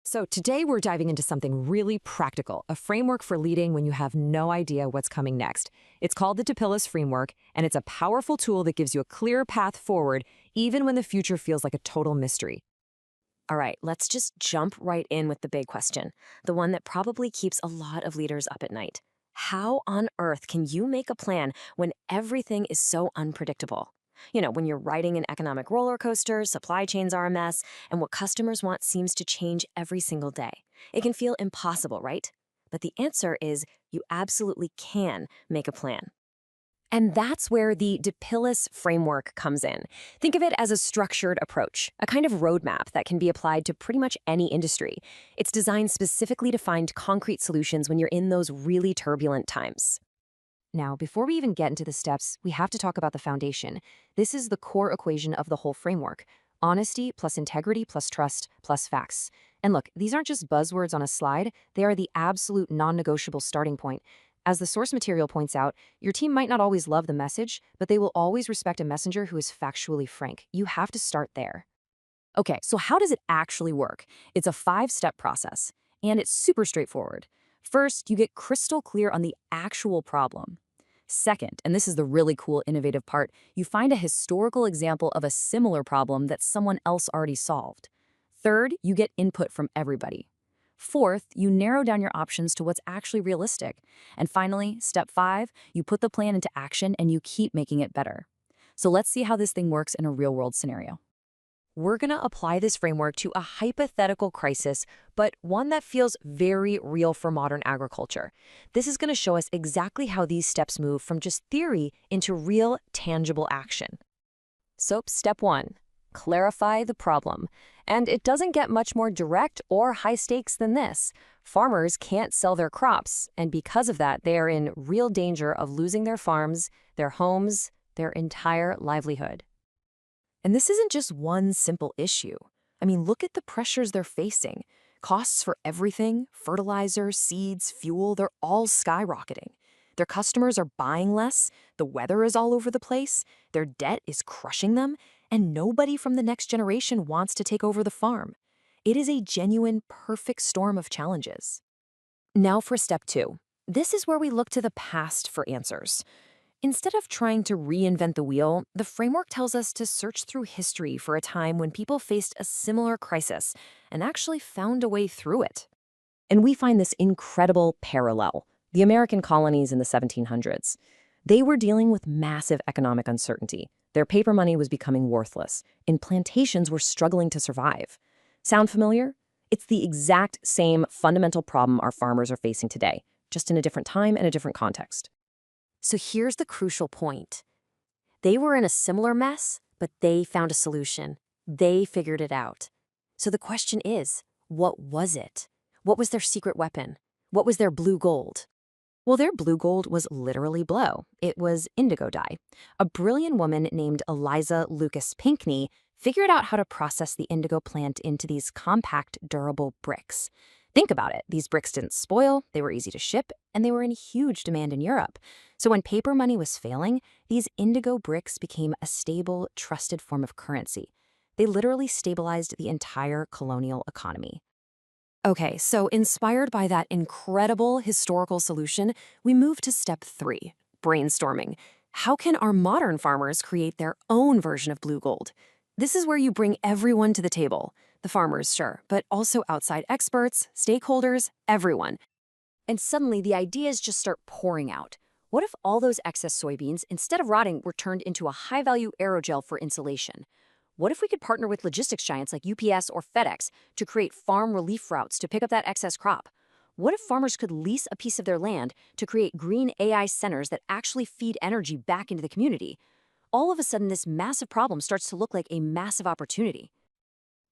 So today we're diving into something really practical, a framework for leading when you have no idea what's coming next. It's called the DEPILLIS Framework, and it's a powerful tool that gives you a clear path forward, even when the future feels like a total mystery. All right, let's just jump right in with the big question, the one that probably keeps a lot of leaders up at night. How on earth can you make a plan when everything is so unpredictable? When you're riding an economic roller coaster, supply chains are a mess, and what customers want seems to change every single day. It can feel impossible, right? But the answer is you absolutely can make a plan. And that's where the DEPILLIS framework comes in. Think of it as a structured approach, a kind of roadmap that can be applied to pretty much any industry. It's designed specifically to find concrete solutions when you're in those really turbulent times. Now, before we even get into the steps, we have to talk about the foundation. This is the core equation of the whole framework. Honesty plus integrity plus trust plus facts. And look, these aren't just buzzwords on a slide, they are the absolute non-negotiable starting point. As the source material points out, your team might not always love the message, but they will always respect a messenger who is factually frank. You have to start there. Okay, so how does it actually work? It's a 5-step process, and it's super straightforward. First, you get crystal clear on the actual problem. Second, and this is the really cool, innovative part, you find a historical example of a similar problem that someone else already solved. Third, you get input from everybody. Fourth, you narrow down your options to what's actually realistic. And finally, step 5, you put the plan into action and you keep making it better. So let's see how this thing works in a real-world scenario. We're going to apply this framework to a hypothetical crisis, but one that feels very real for modern agriculture. This is going to show us exactly how these steps move from just theory into real, tangible action. So, step 1, clarify the problem. And it doesn't get much more direct or high stakes than this. Farmers can't sell their crops, and because of that, they are in real danger of losing their farms, their homes, their entire livelihood. And this isn't just one simple issue. I mean, look at the pressures they're facing. Costs for everything, fertilizer, seeds, fuel, they're all skyrocketing. Their customers are buying less, the weather is all over the place, their debt is crushing them, and nobody from the next generation wants to take over the farm. It is a genuine, perfect storm of challenges. Now for step 2. This is where we look to the past for answers. Instead of trying to reinvent the wheel, the framework tells us to search through history for a time when people faced a similar crisis and actually found a way through it. And we find this incredible parallel. The American colonies in the 1700s. They were dealing with massive economic uncertainty. Their paper money was becoming worthless, and plantations were struggling to survive. Sound familiar? It's the exact same fundamental problem our farmers are facing today, just in a different time and a different context. So here's the crucial point. They were in a similar mess, but they found a solution. They figured it out. So the question is, what was it? What was their secret weapon? What was their blue gold? Well, their blue gold was literally blow. It was indigo dye. A brilliant woman named Eliza Lucas Pinckney figured out how to process the indigo plant into these compact, durable bricks. Think about it. These bricks didn't spoil, they were easy to ship, and they were in huge demand in Europe. So when paper money was failing, these indigo bricks became a stable, trusted form of currency. They literally stabilized the entire colonial economy. Okay, so inspired by that incredible historical solution, we move to step 3, brainstorming. How can our modern farmers create their own version of blue gold? This is where you bring everyone to the table. The farmers, sure, but also outside experts, stakeholders, everyone. And suddenly the ideas just start pouring out. What if all those excess soybeans, instead of rotting, were turned into a high-value aerogel for insulation? What if we could partner with logistics giants like UPS or FedEx to create farm relief routes to pick up that excess crop? What if farmers could lease a piece of their land to create green AI centers that actually feed energy back into the community? All of a sudden, this massive problem starts to look like a massive opportunity.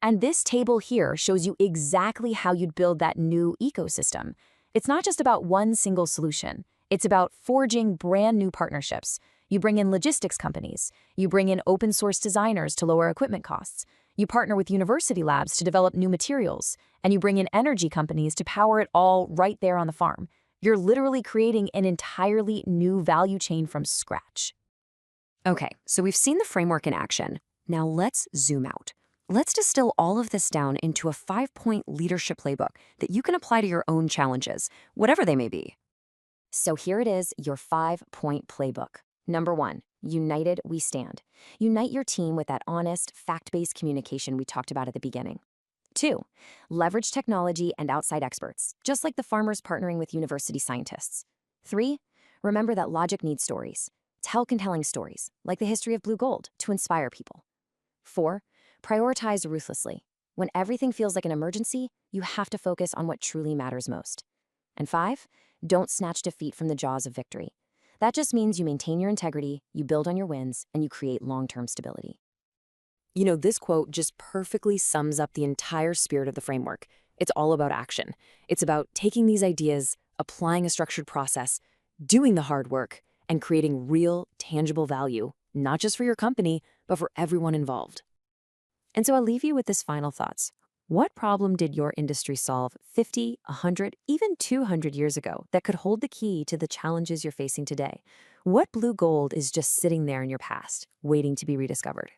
And this table here shows you exactly how you'd build that new ecosystem. It's not just about one single solution. It's about forging brand new partnerships. You bring in logistics companies. You bring in open source designers to lower equipment costs. You partner with university labs to develop new materials. And you bring in energy companies to power it all right there on the farm. You're literally creating an entirely new value chain from scratch. Okay, so we've seen the framework in action. Now let's zoom out. Let's distill all of this down into a 5-point leadership playbook that you can apply to your own challenges, whatever they may be. So here it is, your 5-point playbook. Number 1, united we stand. Unite your team with that honest, fact-based communication we talked about at the beginning. 2, leverage technology and outside experts, just like the farmers partnering with university scientists. 3, remember that logic needs stories. Tell compelling stories, like the history of blue gold, to inspire people. 4, prioritize ruthlessly. When everything feels like an emergency, you have to focus on what truly matters most. And 5, don't snatch defeat from the jaws of victory. That just means you maintain your integrity, you build on your wins, and you create long-term stability. You know, this quote just perfectly sums up the entire spirit of the framework. It's all about action. It's about taking these ideas, applying a structured process, doing the hard work, and creating real, tangible value, not just for your company, but for everyone involved. And so I'll leave you with this final thoughts. What problem did your industry solve 50, 100, even 200 years ago that could hold the key to the challenges you're facing today? What blue gold is just sitting there in your past, waiting to be rediscovered?